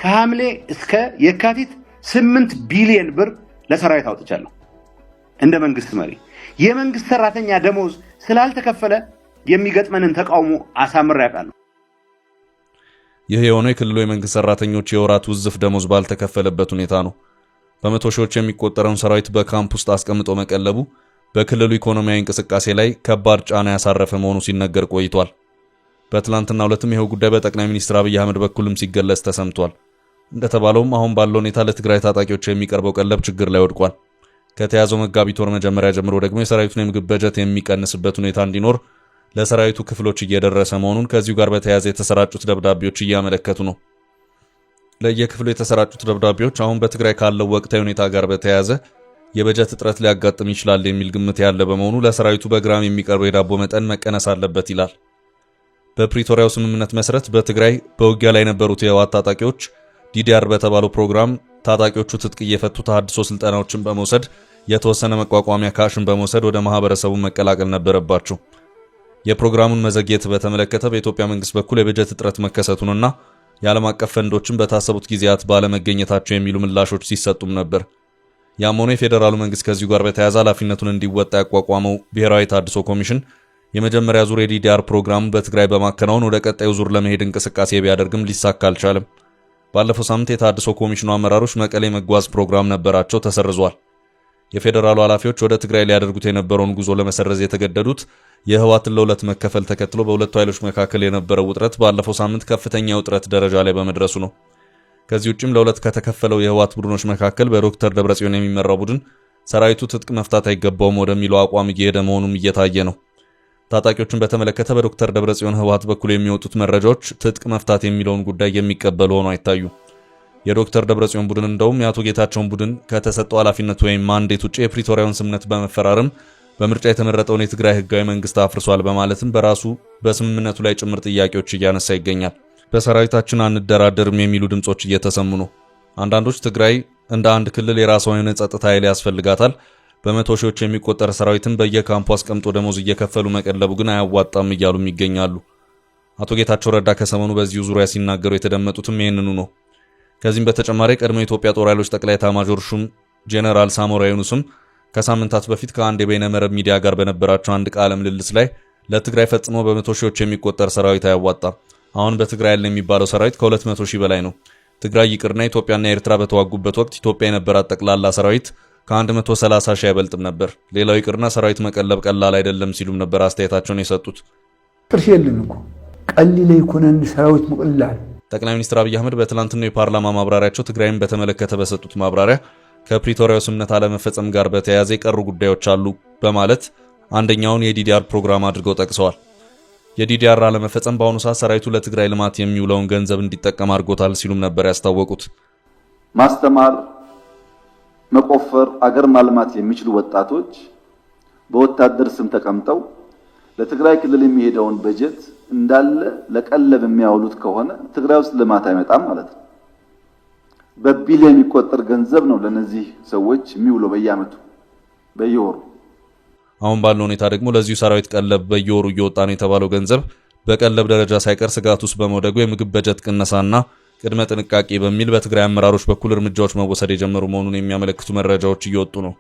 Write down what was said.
ከሐምሌ እስከ የካቲት 8 ቢሊዮን ብር ለሰራዊት አውጥቻለሁ። እንደ መንግስት መሪ የመንግስት ሰራተኛ ደሞዝ ስላልተከፈለ የሚገጥመንን ተቃውሞ አሳምሬ ያውቃለሁ። ይህ የሆነው የክልሉ የመንግስት ሰራተኞች የወራት ውዝፍ ደሞዝ ባልተከፈለበት ሁኔታ ነው። በመቶ ሺዎች የሚቆጠረውን ሰራዊት በካምፕ ውስጥ አስቀምጦ መቀለቡ በክልሉ ኢኮኖሚያዊ እንቅስቃሴ ላይ ከባድ ጫና ያሳረፈ መሆኑ ሲነገር ቆይቷል። በትላንትናው ዕለትም ይሄው ጉዳይ በጠቅላይ ሚኒስትር አብይ አህመድ በኩልም ሲገለጽ ተሰምቷል። እንደተባለውም አሁን ባለው ሁኔታ ለትግራይ ታጣቂዎች የሚቀርበው ቀለብ ችግር ላይ ወድቋል። ከተያዘው መጋቢት ወር መጀመሪያ ጀምሮ ደግሞ የሰራዊቱን የምግብ በጀት የሚቀንስበት ሁኔታ እንዲኖር ለሰራዊቱ ክፍሎች እየደረሰ መሆኑን ከዚሁ ጋር በተያያዘ የተሰራጩት ደብዳቤዎች እያመለከቱ ነው። ለየክፍሉ የተሰራጩት ደብዳቤዎች አሁን በትግራይ ካለው ወቅታዊ ሁኔታ ጋር በተያያዘ የበጀት እጥረት ሊያጋጥም ይችላል የሚል ግምት ያለ በመሆኑ ለሰራዊቱ በግራም የሚቀርበው የዳቦ መጠን መቀነስ አለበት ይላል። በፕሪቶሪያው ስምምነት መሰረት በትግራይ በውጊያ ላይ የነበሩት የህወሓት ታጣቂዎች ዲዲአር በተባለው ፕሮግራም ታጣቂዎቹ ትጥቅ እየፈቱ ተሐድሶ ስልጠናዎችን በመውሰድ የተወሰነ መቋቋሚያ ካሽን በመውሰድ ወደ ማህበረሰቡ መቀላቀል ነበረባቸው። የፕሮግራሙን መዘግየት በተመለከተ በኢትዮጵያ መንግስት በኩል የበጀት እጥረት መከሰቱንና የዓለም አቀፍ ፈንዶችን በታሰቡት ጊዜያት ባለመገኘታቸው የሚሉ ምላሾች ሲሰጡም ነበር። ያም ሆኖ የፌዴራሉ መንግስት ከዚሁ ጋር በተያያዘ ኃላፊነቱን እንዲወጣ ያቋቋመው ብሔራዊ ተሐድሶ ኮሚሽን የመጀመሪያ ዙር የዲዲአር ፕሮግራሙን በትግራይ በማከናወን ወደ ቀጣዩ ዙር ለመሄድ እንቅስቃሴ ቢያደርግም ሊሳካ አልቻለም። ባለፈው ሳምንት የተሐድሶ ኮሚሽኑ አመራሮች መቀሌ መጓዝ ፕሮግራም ነበራቸው፣ ተሰርዟል። የፌዴራሉ ኃላፊዎች ወደ ትግራይ ሊያደርጉት የነበረውን ጉዞ ለመሰረዝ የተገደዱት የህወሓትን ለሁለት መከፈል ተከትሎ በሁለቱ ኃይሎች መካከል የነበረው ውጥረት ባለፈው ሳምንት ከፍተኛ ውጥረት ደረጃ ላይ በመድረሱ ነው። ከዚህ ውጭም ለሁለት ከተከፈለው የህወሓት ቡድኖች መካከል በዶክተር ደብረጽዮን የሚመራው ቡድን ሰራዊቱ ትጥቅ መፍታት አይገባውም ወደሚለው አቋም እየሄደ መሆኑም እየታየ ነው። ታጣቂዎቹን በተመለከተ በዶክተር ደብረጽዮን ህወሓት በኩል የሚወጡት መረጃዎች ትጥቅ መፍታት የሚለውን ጉዳይ የሚቀበሉ ሆነው አይታዩ። የዶክተር ደብረጽዮን ቡድን እንደውም የአቶ ጌታቸውን ቡድን ከተሰጠው ኃላፊነት ወይም ማንዴት ውጪ የፕሪቶሪያውን ስምምነት በመፈራረም በምርጫ የተመረጠውን የትግራይ ህጋዊ መንግስት አፍርሷል በማለትም በራሱ በስምምነቱ ላይ ጭምር ጥያቄዎች እያነሳ ይገኛል። በሰራዊታችን አንደራደርም የሚሉ ድምጾች እየተሰሙ ነው። አንዳንዶች ትግራይ እንደ አንድ ክልል የራሷ የሆነ ጸጥታ ኃይል ያስፈልጋታል፣ በመቶ ሺዎች የሚቆጠር ሰራዊትን በየካምፑ አስቀምጦ ደሞዝ እየከፈሉ መቀለቡ ግን አያዋጣም እያሉም ይገኛሉ። አቶ ጌታቸው ረዳ ከሰሞኑ በዚሁ ዙሪያ ሲናገሩ የተደመጡትም ይህንኑ ነው። ከዚህም በተጨማሪ ቀድሞ የኢትዮጵያ ጦር ኃይሎች ጠቅላይ ኤታማዦር ሹም ጄኔራል ሳሞራ ዩኑስም ከሳምንታት በፊት ከአንድ የበይነ መረብ ሚዲያ ጋር በነበራቸው አንድ ቃለ ምልልስ ላይ ለትግራይ ፈጽሞ በመቶ ሺዎች የሚቆጠር ሰራዊት አያዋጣም፣ አሁን በትግራይ ያለ የሚባለው ሰራዊት ከ200 ሺህ በላይ ነው፣ ትግራይ ይቅርና ኢትዮጵያና ኤርትራ በተዋጉበት ወቅት ኢትዮጵያ የነበራት ጠቅላላ ሰራዊት ከ130 ሺህ አይበልጥም ነበር፣ ሌላው ይቅርና ሰራዊት መቀለብ ቀላል አይደለም ሲሉም ነበር አስተያየታቸውን የሰጡት። ጥርሽልን እኮ ቀሊለ ይኮነን ሰራዊት መቀላል። ጠቅላይ ሚኒስትር አብይ አህመድ በትላንትናው የፓርላማ ማብራሪያቸው ትግራይን በተመለከተ በሰጡት ማብራሪያ ከፕሪቶሪያው ስምምነት አለመፈጸም ጋር በተያያዘ የቀሩ ጉዳዮች አሉ በማለት አንደኛውን የዲዲአር ፕሮግራም አድርገው ጠቅሰዋል። የዲዲአር አለመፈጸም በአሁኑ ሰዓት ሰራዊቱ ለትግራይ ልማት የሚውለውን ገንዘብ እንዲጠቀም አድርጎታል ሲሉም ነበር ያስታወቁት። ማስተማር፣ መቆፈር፣ አገር ማልማት የሚችሉ ወጣቶች በወታደር ስም ተቀምጠው ለትግራይ ክልል የሚሄደውን በጀት እንዳለ ለቀለብ የሚያውሉት ከሆነ ትግራይ ውስጥ ልማት አይመጣም ማለት ነው። በቢሊዮን የሚቆጠር ገንዘብ ነው ለነዚህ ሰዎች የሚውለው በየአመቱ በየወሩ። አሁን ባለው ሁኔታ ደግሞ ለዚሁ ሰራዊት ቀለብ በየወሩ እየወጣ ነው የተባለው ገንዘብ በቀለብ ደረጃ ሳይቀር ስጋት ውስጥ በመውደቁ የምግብ በጀት ቅነሳና ቅድመ ጥንቃቄ በሚል በትግራይ አመራሮች በኩል እርምጃዎች መወሰድ የጀመሩ መሆኑን የሚያመለክቱ መረጃዎች እየወጡ ነው።